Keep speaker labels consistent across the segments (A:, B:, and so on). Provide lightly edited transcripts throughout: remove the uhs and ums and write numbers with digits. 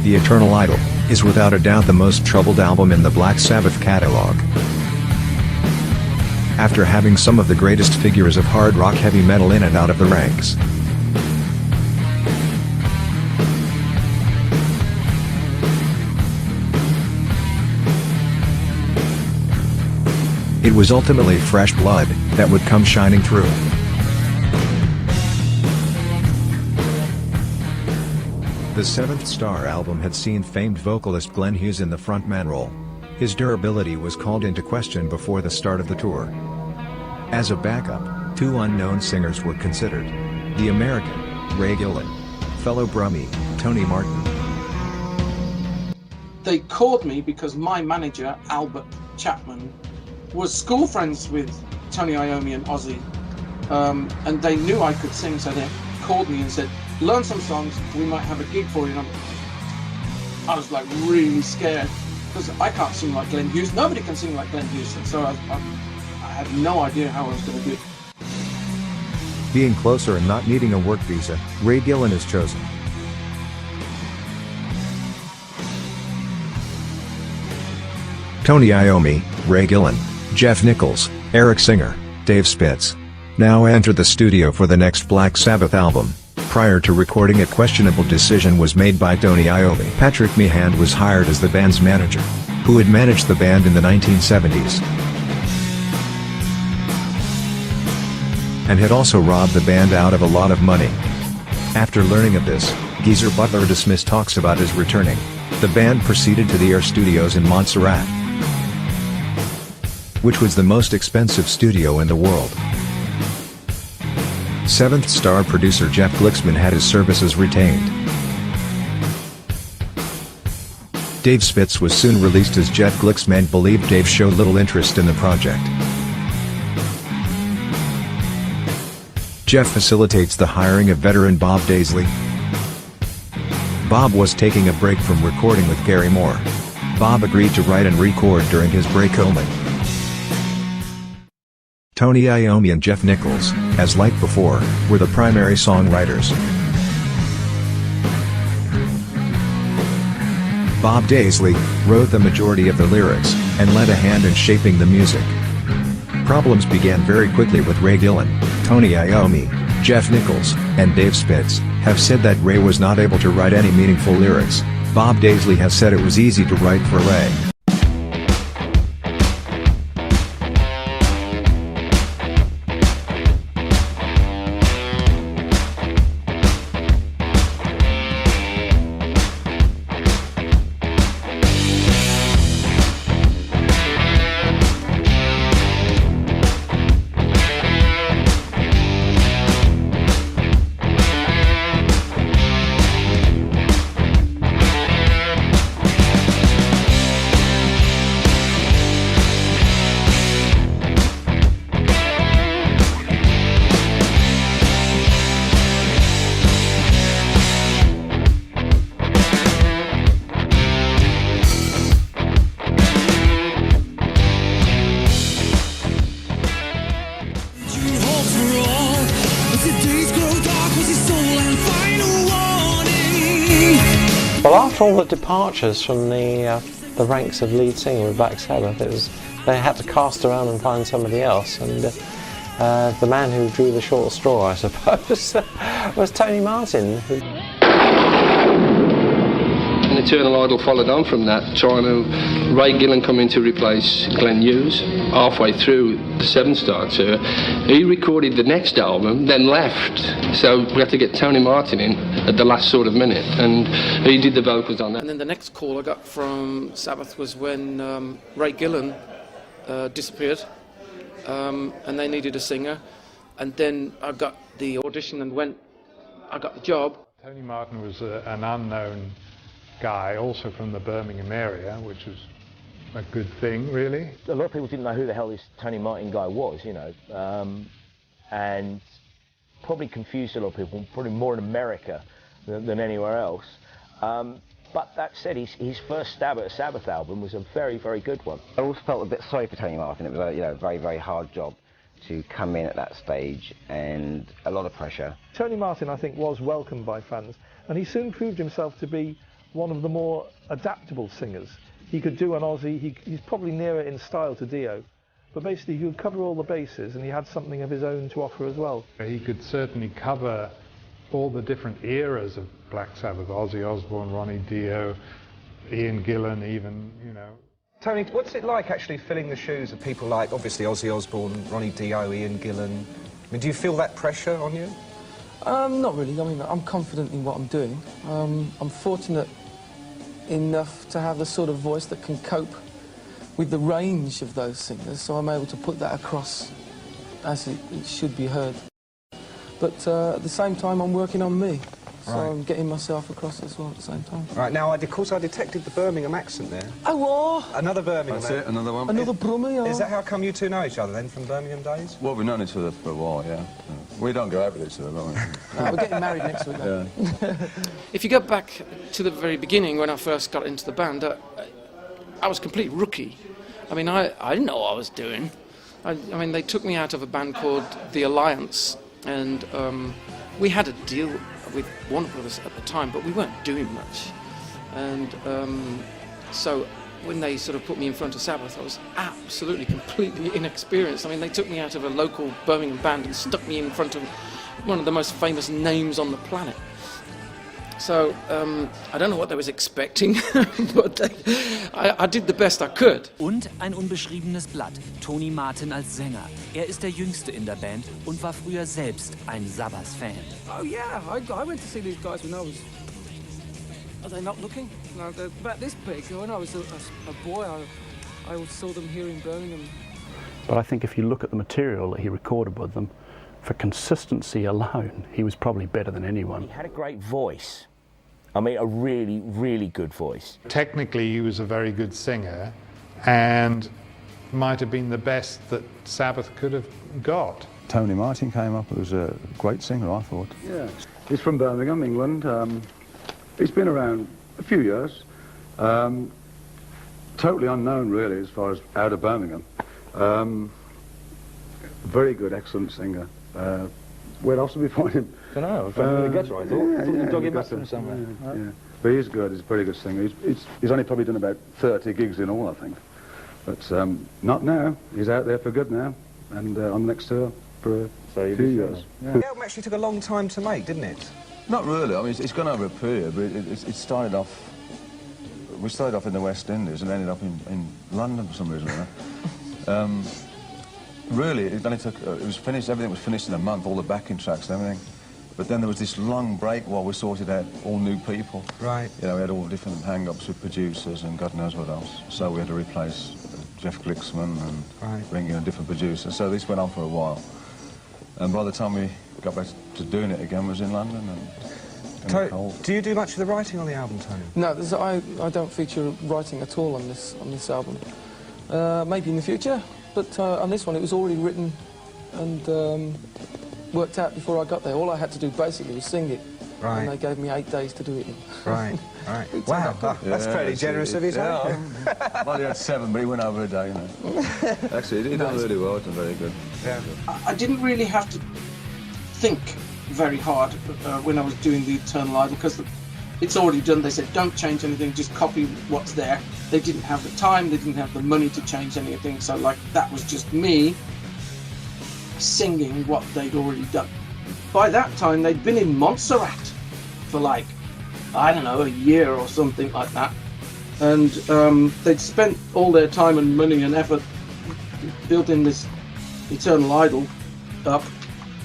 A: The Eternal Idol is without a doubt the most troubled album in the Black Sabbath catalog. After having some of the greatest figures of hard rock heavy metal in and out of the ranks, it was ultimately fresh blood that would come shining through. The Seventh Star album had seen famed vocalist Glenn Hughes in the frontman role. His durability was called into question before the start of the tour. As a backup, two unknown singers were considered: the American, Ray Gillen, fellow Brummie, Tony Martin.
B: They called me because my manager, Albert Chapman, was school friends with Tony Iommi and Ozzy, and they knew I could sing, so they called me and said, learn some songs, we might have a gig for you. And I was like really scared, because I can't sing like Glenn Hughes. Nobody can sing like Glenn Hughes, and so I had no idea how I was going to do it.
A: Being closer and not needing a work visa, Ray Gillen is chosen. Tony Iommi, Ray Gillen, Jeff Nichols, Eric Singer, Dave Spitz now enter the studio for the next Black Sabbath album. Prior to recording, a questionable decision was made by Tony Iommi. Patrick Meehan was hired as the band's manager, who had managed the band in the 1970s and had also robbed the band out of a lot of money. After learning of this, Geezer Butler dismissed talks about his returning. The band proceeded to the Air Studios in Montserrat, which was the most expensive studio in the world. Seventh Star producer Jeff Glicksman had his services retained. Dave Spitz was soon released as Jeff Glicksman believed Dave showed little interest in the project. Jeff facilitates the hiring of veteran Bob Daisley. Bob was taking a break from recording with Gary Moore. Bob agreed to write and record during his break only. Tony Iommi and Jeff Nichols, as like before, were the primary songwriters. Bob Daisley wrote the majority of the lyrics and lent a hand in shaping the music. Problems began very quickly with Ray Gillen. Tony Iommi, Jeff Nichols, and Dave Spitz have said that Ray was not able to write any meaningful lyrics. Bob Daisley has said it was easy to write for Ray.
C: Well, after all the departures from the ranks of lead singer with Black Sabbath, they had to cast around and find somebody else, and the man who drew the short straw, I suppose, was Tony Martin.
D: An Eternal Idol followed on from that, trying to Ray Gillen come in to replace Glenn Hughes. Halfway through the Seven Star tour, he recorded the next album, then left. So we had to get Tony Martin in at the last sort of minute, and he did the vocals on that.
B: And then the next call I got from Sabbath was when Ray Gillen disappeared, and they needed a singer. And then I got the audition and I got the job.
E: Tony Martin was an unknown guy, also from the Birmingham area, which was a good thing, really.
F: A lot of people didn't know who the hell this Tony Martin guy was, you know, and probably confused a lot of people, probably more in America than anywhere else. But that said, his first stab at a Sabbath album was a very, very good one.
G: I also felt a bit sorry for Tony Martin. It was a very, very hard job to come in at that stage, and a lot of pressure.
H: Tony Martin, I think, was welcomed by fans, and he soon proved himself to be one of the more adaptable singers. He could do an Ozzy, he's probably nearer in style to Dio, but basically he could cover all the bases and he had something of his own to offer as well.
E: He could certainly cover all the different eras of Black Sabbath, Ozzy Osbourne, Ronnie Dio, Ian Gillan even, you know.
I: Tony, what's it like actually filling the shoes of people like, obviously, Ozzy Osbourne, Ronnie Dio, Ian Gillan? I mean, do you feel that pressure on you?
J: Not really. I mean, I'm confident in what I'm doing. I'm fortunate enough to have the sort of voice that can cope with the range of those singers, so I'm able to put that across as it should be heard. But at the same time, I'm working on me. So right. I'm getting myself across as well at the same time.
I: Right, now, of course, I detected the Birmingham accent there.
J: Oh, what?
I: Another Birmingham.
K: That's it, another one.
J: Another Brummie, yeah.
I: Is that how come you two know each other, then, from Birmingham days?
K: Well, we've known each other for a while, yeah. We don't go out with each other, don't we?
J: No, we're getting married next week, though.
K: Yeah.
B: If you go back to the very beginning, when I first got into the band, I was a complete rookie. I mean, I didn't know what I was doing. I mean, they took me out of a band called The Alliance, and we had a deal with Warner Brothers at the time, but we weren't doing much. And so when they sort of put me in front of Sabbath, I was absolutely, completely inexperienced. I mean, they took me out of a local Birmingham band and stuck me in front of one of the most famous names on the planet. So I don't know what they was expecting, but I did the best I could.
L: Und ein unbeschriebenes Blatt, Tony Martin als Sänger. Er ist der Jüngste in der Band und war früher selbst ein Sabbath-Fan.
J: Oh yeah, I went to see these guys when I was... Are they not looking? No, they're about this big. When I was a boy, I saw them here in Birmingham.
M: But I think if you look at the material that he recorded with them, for consistency alone, he was probably better than anyone.
F: He had a great voice. I mean, a really, really good voice.
E: Technically, he was a very good singer and might have been the best that Sabbath could have got.
N: Tony Martin came up, he was a great singer, I thought.
O: Yeah, he's from Birmingham, England. He's been around a few years. Totally unknown, really, as far as out of Birmingham. Very good, excellent singer. Where else did we find him?
F: I don't know, from the gutter, I thought.
O: Yeah,
F: I thought you dug him up
O: from
F: somewhere.
O: Yeah. But he's good, he's a pretty good singer. He's only probably done about 30 gigs in all, I think. But not now. He's out there for good now. And on the next tour for a few years.
I: Yeah. The album actually took a long time to make, didn't it?
K: Not really. I mean, it's gone over a period, but it started off... We started off in the West Indies and ended up in London for some reason. Really, it only took... it was finished, everything was finished in a month, all the backing tracks and everything. But then there was this long break while we sorted out all new people.
I: Right.
K: You know, we had all different hang-ups with producers and God knows what else. So we had to replace Jeff Glixman and bring in a different producer. So this went on for a while. And by the time we got back to doing it again, was in London and cold.
I: Do you do much of the writing on the album, Tony?
J: No, I don't feature writing at all on this album. Maybe in the future, but on this one it was already written and worked out before I got there. All I had to do basically was sing it.
I: Right.
J: And they gave me 8 days to do it in.
I: Right, right. Wow, that's fairly generous of you, Tony.
K: Yeah, well, he had 7, but he went over a day, you know. Actually, he done really well, it was very good.
B: Yeah. I didn't really have to think very hard when I was doing the Eternal Idol, because it's already done. They said, don't change anything, just copy what's there. They didn't have the time, they didn't have the money to change anything, so like that was just me singing what they'd already done. By that time, they'd been in Montserrat for like, I don't know, a year or something like that. And they'd spent all their time and money and effort building this Eternal Idol up.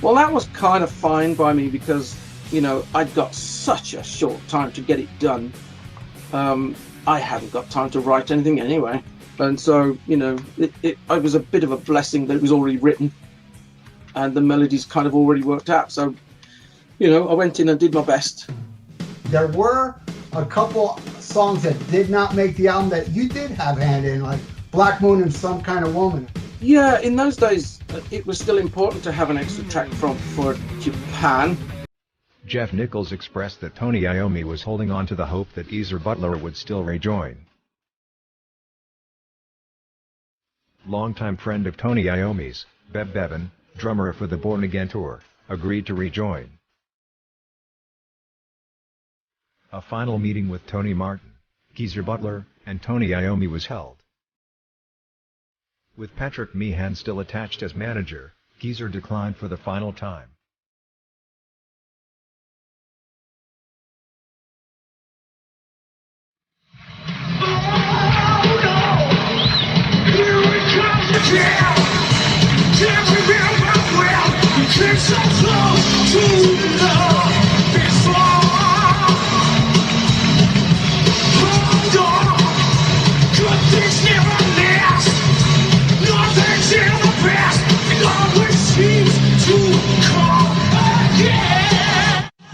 B: Well, that was kind of fine by me because, you know, I'd got such a short time to get it done. I hadn't got time to write anything anyway. And so, you know, it was a bit of a blessing that it was already written and the melodies kind of already worked out. So, you know, I went in and did my best.
P: There were a couple songs that did not make the album that you did have a hand in, like Black Moon and Some Kind of Woman.
B: Yeah, in those days, it was still important to have an extra track for Japan.
A: Jeff Nichols expressed that Tony Iommi was holding on to the hope that Geezer Butler would still rejoin. Longtime friend of Tony Iommi's, Bev Bevan, drummer for the Born Again tour, agreed to rejoin. a final meeting with Tony Martin, Geezer Butler, and Tony Iommi was held. With Patrick Meehan still attached as manager, Geezer declined for the final time.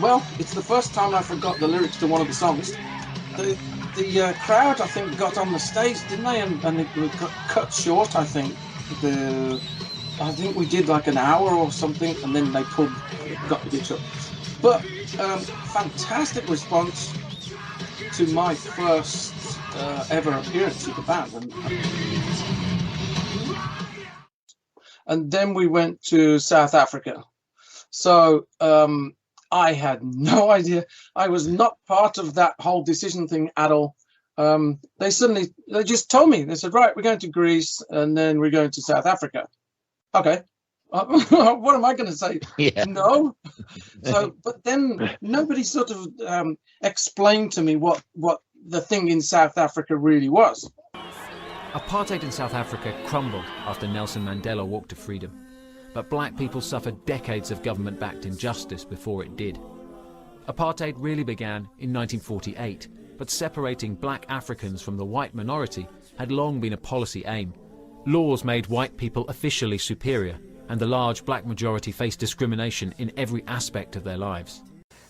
B: Well, it's the first time I forgot the lyrics to one of the songs. The crowd, I think, got on the stage, didn't they? And it got cut short, I think. I think we did like an hour or something, and then they got the guitar. But fantastic response to my first ever appearance with the band. And then we went to South Africa. So I had no idea. I was not part of that whole decision thing at all. They just told me, they said, right, we're going to Greece and then we're going to South Africa. Okay. What am I going to say? Yeah. No. So, but then nobody sort of explained to me what the thing in South Africa really was.
Q: Apartheid in South Africa crumbled after Nelson Mandela walked to freedom. But black people suffered decades of government-backed injustice before it did. Apartheid really began in 1948, but separating black Africans from the white minority had long been a policy aim. Laws made white people officially superior, and the large black majority faced discrimination in every aspect of their lives.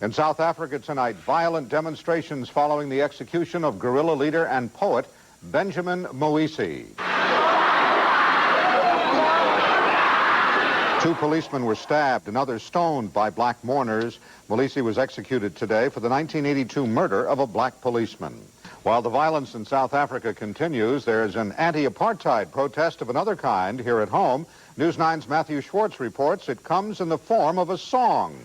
R: In South Africa tonight, violent demonstrations following the execution of guerrilla leader and poet Benjamin Moise. 2 policemen were stabbed and others stoned by black mourners. Moise was executed today for the 1982 murder of a black policeman. While the violence in South Africa continues, there's an anti-apartheid protest of another kind here at home. News 9's Matthew Schwartz reports it comes in the form of a song.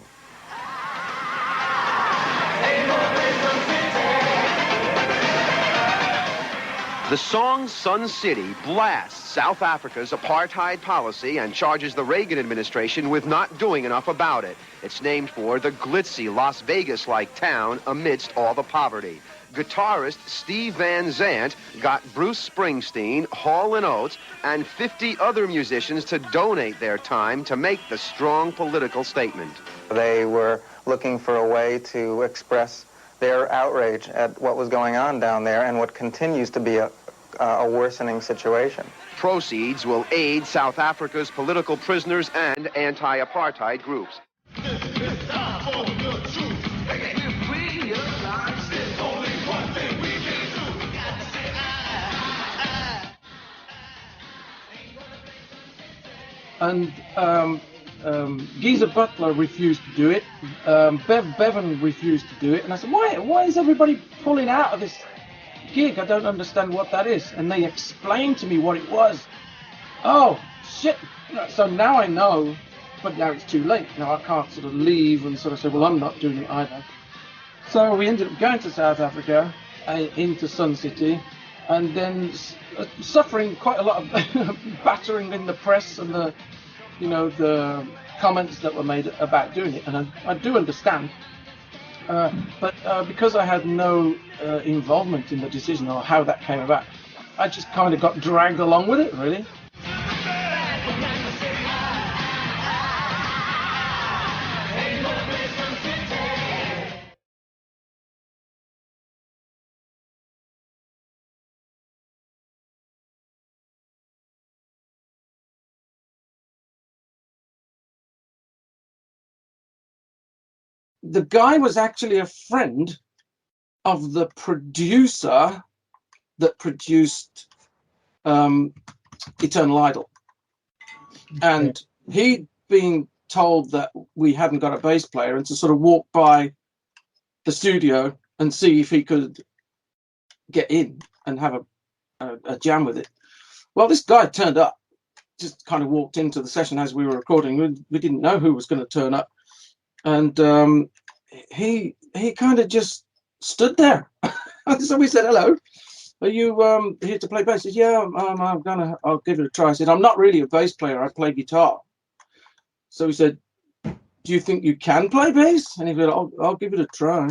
S: The song Sun City blasts South Africa's apartheid policy and charges the Reagan administration with not doing enough about it. It's named for the glitzy Las Vegas-like town amidst all the poverty. Guitarist Steve Van Zandt got Bruce Springsteen, Hall & Oates, and 50 other musicians to donate their time to make the strong political statement.
T: They were looking for a way to express their outrage at what was going on down there and what continues to be a worsening situation.
S: Proceeds will aid South Africa's political prisoners and anti-apartheid groups.
B: And Geezer Butler refused to do it. Bevan refused to do it. And I said, why is everybody pulling out of this gig? I don't understand what that is. And they explained to me what it was. Oh, shit. So now I know, but now it's too late. Now I can't sort of leave and sort of say, well, I'm not doing it either. So we ended up going to South Africa, into Sun City, and then suffering quite a lot of battering in the press and the comments that were made about doing it. And I do understand. But because I had no involvement in the decision or how that came about, I just kind of got dragged along with it, really. The guy was actually a friend of the producer that produced Eternal Idol. And he'd been told that we hadn't got a bass player and to sort of walk by the studio and see if he could get in and have a jam with it. Well, this guy turned up, just kind of walked into the session as we were recording. We didn't know who was going to turn up. And he kind of just stood there. So we said, hello, are you here to play bass? He said, yeah, I'll give it a try. I said, I'm not really a bass player, I play guitar. So he said, do you think you can play bass? And he said, I'll give it a try.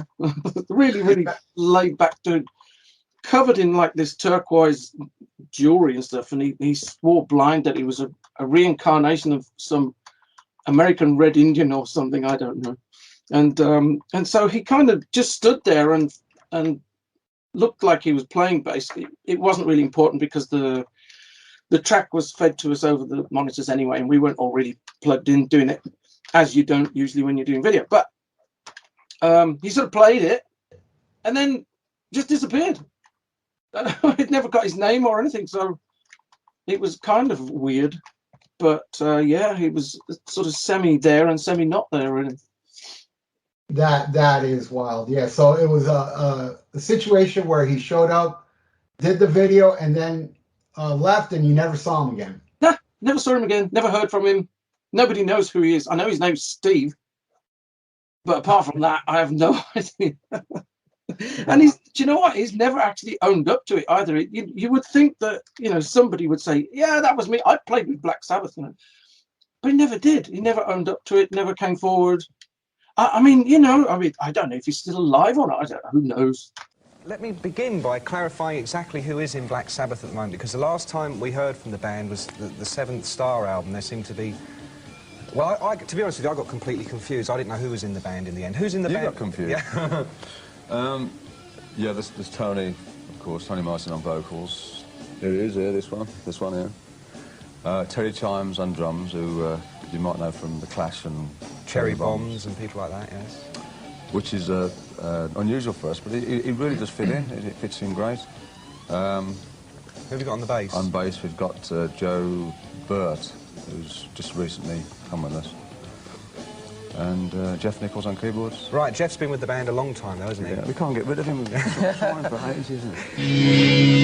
B: Really, really laid back dude, covered in like this turquoise jewelry and stuff. And he swore blind that he was a reincarnation of some American Red Indian or something, I don't know. And so he kind of just stood there and looked like he was playing bass. It wasn't really important because the track was fed to us over the monitors anyway, and we weren't all really plugged in doing it, as you don't usually when you're doing video. But he sort of played it and then just disappeared. He'd never got his name or anything, so it was kind of weird. But yeah, he was sort of semi there and semi not there, really.
P: That is wild. Yeah, so it was a situation where he showed up, did the video, and then left, and you never saw him again.
B: Nah, never saw him again. Never heard from him. Nobody knows who he is. I know his name's Steve, but apart from that, I have no idea. And do you know what? He's never actually owned up to it either. You would think that, you know, somebody would say, yeah, that was me. I played with Black Sabbath, you know. But he never did. He never owned up to it, never came forward. I mean, you know, I don't know if he's still alive or not. I don't know. Who knows?
I: Let me begin by clarifying exactly who is in Black Sabbath at the moment, because the last time we heard from the band was the Seventh Star album. There seemed to be... Well, to be honest with you, I got completely confused. I didn't know who was in the band in the end. Who's in the band?
K: You got confused.
I: Yeah.
K: Yeah, there's Tony, of course, Tony Martin on vocals. Here he is, here, this one here. Terry Chimes on drums, who you might know from The Clash and
I: Cherry Bombs and people like that, yes.
K: Which is unusual for us, but he really does fit in. It fits in great.
I: Who have you got on the bass?
K: On bass, we've got Joe Burt, who's just recently come with us. And Jeff Nichols on keyboards.
I: Right, Jeff's been with the band a long time, though, hasn't he?
K: Yeah, we can't get rid of him. We've been trying for ages, isn't it?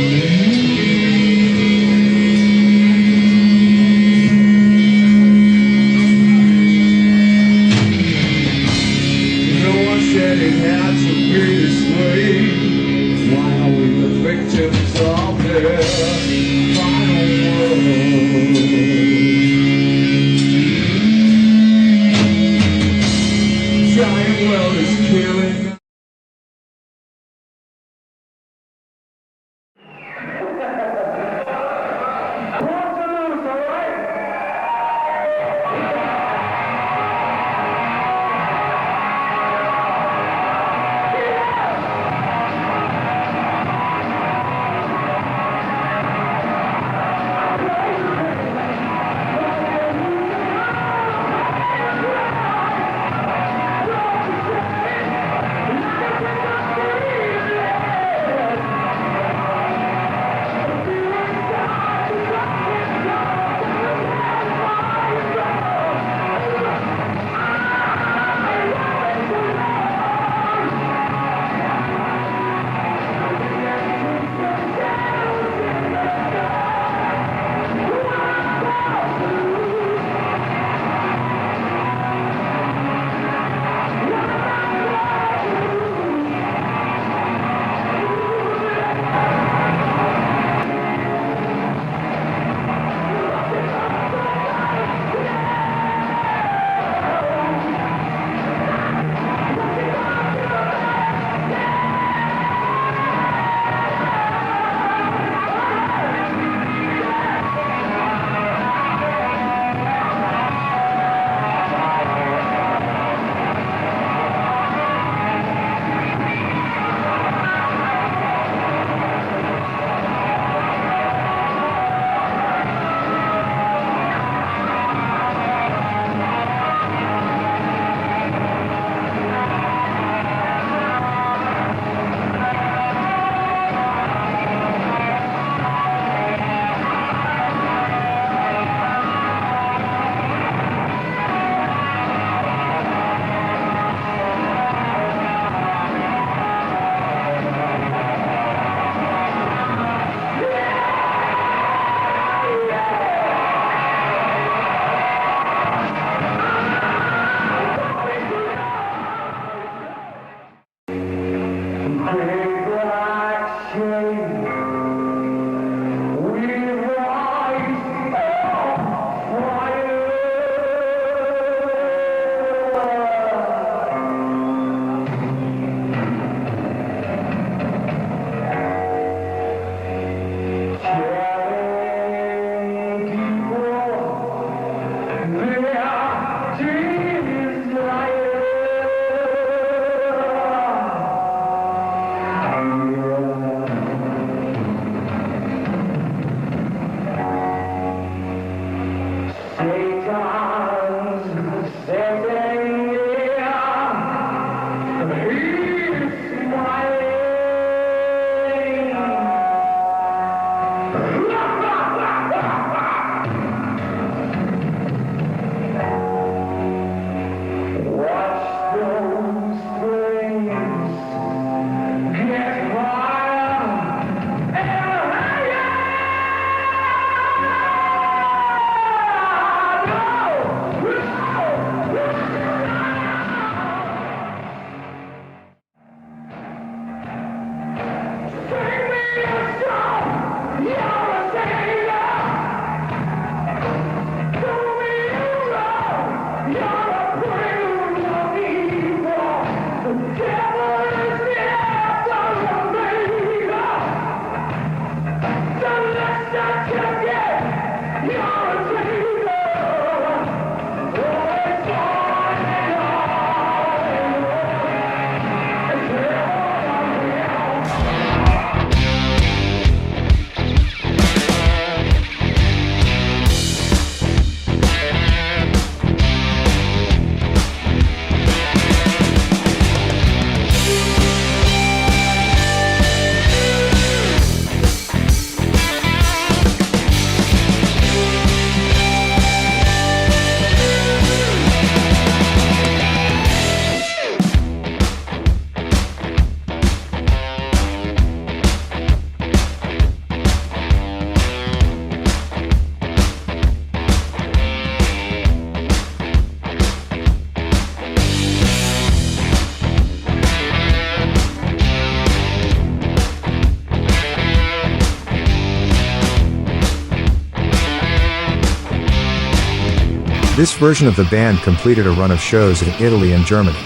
A: This version of the band completed a run of shows in Italy and Germany.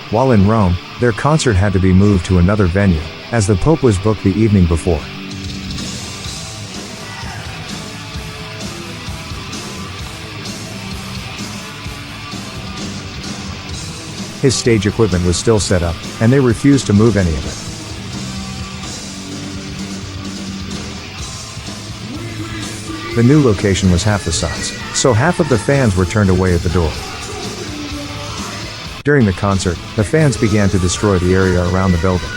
A: While in Rome, their concert had to be moved to another venue, as the Pope was booked the evening before. His stage equipment was still set up, and they refused to move any of it. The new location was half the size, so half of the fans were turned away at the door. During the concert, the fans began to destroy the area around the building.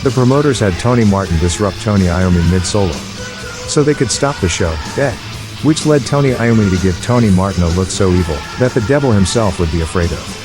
A: The promoters had Tony Martin disrupt Tony Iommi mid-solo, so they could stop the show dead, which led Tony Iommi to give Tony Martin a look so evil that the devil himself would be afraid of.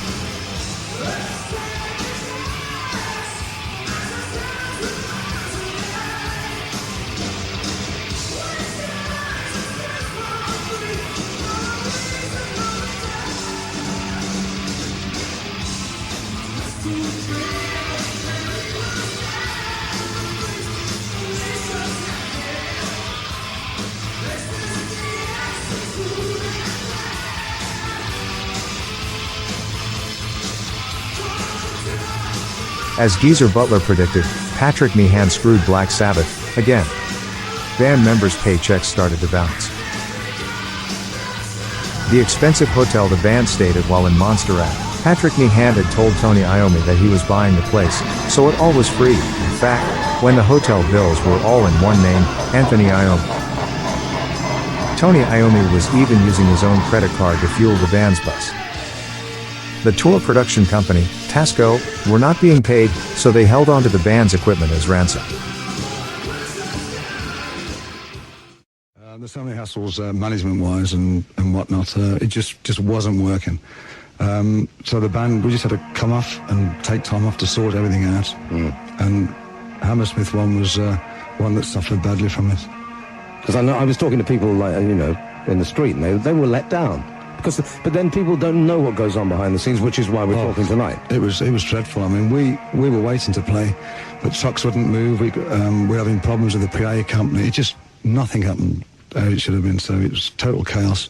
A: As Geezer Butler predicted, Patrick Meehan screwed Black Sabbath again. Band members' paychecks started to bounce. The expensive hotel the band stayed at while in Montserrat, Patrick Meehan had told Tony Iommi that he was buying the place, so it all was free. In fact, when the hotel bills were all in one name, Anthony Iommi. Tony Iommi was even using his own credit card to fuel the band's bus. The tour production company, Tasco, were not being paid, so they held on to the band's equipment as ransom.
N: There's so many hassles management-wise and whatnot. It just wasn't working. So the band, we just had to come off and take time off to sort everything out. And Hammersmith one was one that suffered badly from it.
U: Because I was talking to people, like, you know, in the street, and they were let down. But then people don't know what goes on behind the scenes, which is why we're talking tonight.
N: It was dreadful. I mean, we were waiting to play, but trucks wouldn't move. We're having problems with the PA company. It just, nothing happened how it should have been, so it was total chaos.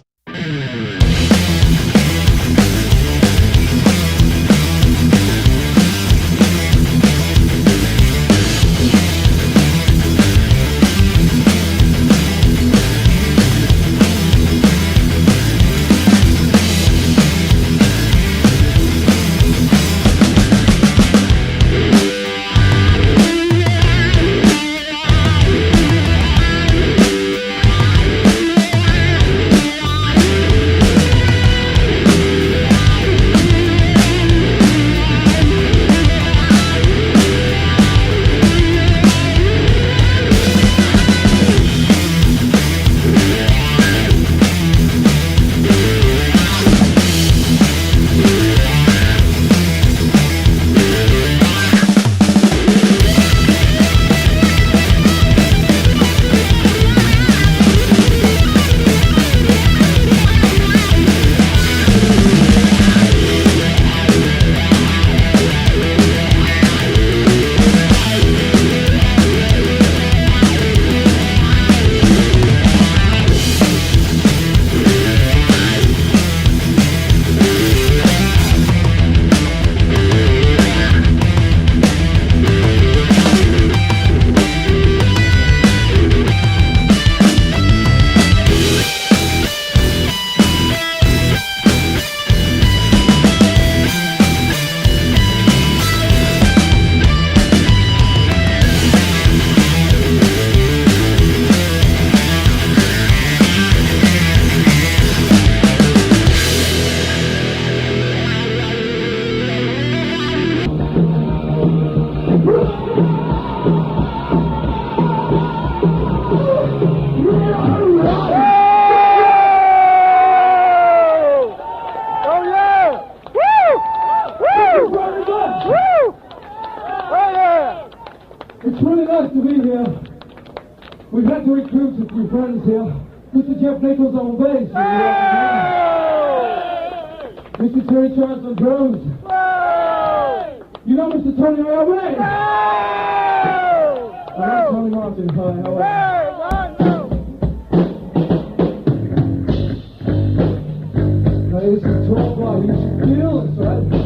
C: It's really nice to be here. We've had to recruit a few friends here. Mr. Jeff Nichols on bass. Mr. Terry Charles on drums. You know Mr. Tony Iommi? I'm Tony Martin. Hi, how are you? Now, this is a tall guy. You should feel it, right?